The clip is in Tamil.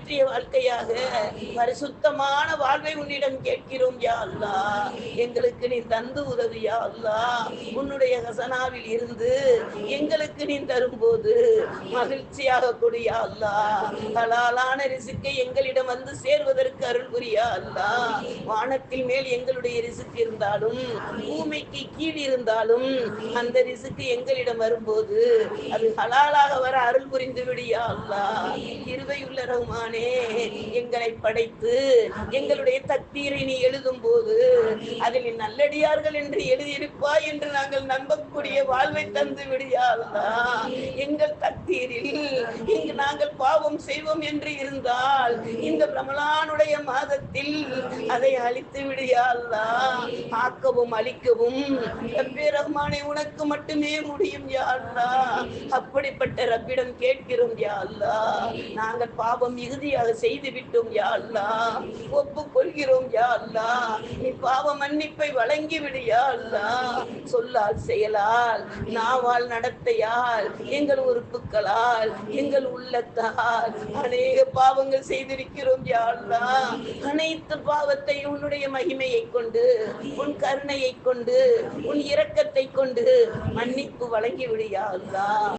பற்றிய வாழ்க்கையாக பரிசுத்தமான வாழ்வை உன்னிடம் கேட்கிறோம் யா அல்லாஹ். எங்களுக்கு நீ தந்து உதவி யா அல்லாஹ். உன்னுடைய ஹசனாவில் இருந்து எங்களுக்கு நீ தரும்போது மகிழ்ச்சியாக கொடு யா அல்லாஹ். ஹலாலான ரிசுக்கை எங்களிடம் வந்து சேர்வதற்கு அருள் புரியா அல்லாஹ். வானத்தில் மேல் எங்களுடைய ரிசுக்கு இருந்தாலும் பூமிக்கு கீழ் இருந்தாலும் அந்த ரிசுக்கு எங்களிடம் வரும்போது அது ஹலாலாக வர அருள் புரிந்து விடியா அல்லாஹ். கிருபையுள்ள ரஹ்மானே, எங்களை படைத்து எங்களுடைய தக்தீரை நீ எழுதும் போது அதில் நல்லடியார்கள் என்று எழுதியிருப்பாய் என்று நாங்கள் நம்பக்கூடிய வாழ்வை தந்து விடியா அல்லாஹ். எங்கள் தக்தீரில் இங்கு நாங்கள் பாவம் செய்வோம் என்று இருந்தால் இந்த ரமலானுடைய மாதத்தில் அதை அழித்து விடியா அல்லாஹ். ஆக்கவும் அழிக்கவும் ரப்பே ரஹ்மானே உனக்கு மட்டுமே முடியும் யா அல்லாஹ். அப்படிப்பட்ட ரப்பிடம் கேட்கிறோம் யா அல்லாஹ். நாங்கள் பாவம் மிகுதியாக செய்து விட்டோம் யா அல்லாஹ். ஒப்புக்கொள்கிறோம் யா அல்லாஹ். நீ பாவ மன்னிப்பை வழங்கி விடு யா அல்லாஹ். சொல்லால் செயலால் நாவால் நடத்தையால் எங்கள் உறுப்புகளால் எங்கள் உள்ளத்தால் அநேக பாவங்கள் செய்திருக்கிறோம் யா அல்லாஹ். அனைத்து பாவத்தை உன்னுடைய மகிமையை கொண்டு உன் கருணையை கொண்டு உன் இரக்கத்தை கொண்டு மன்னிப்பு வழங்கி விடு யா அல்லாஹ்.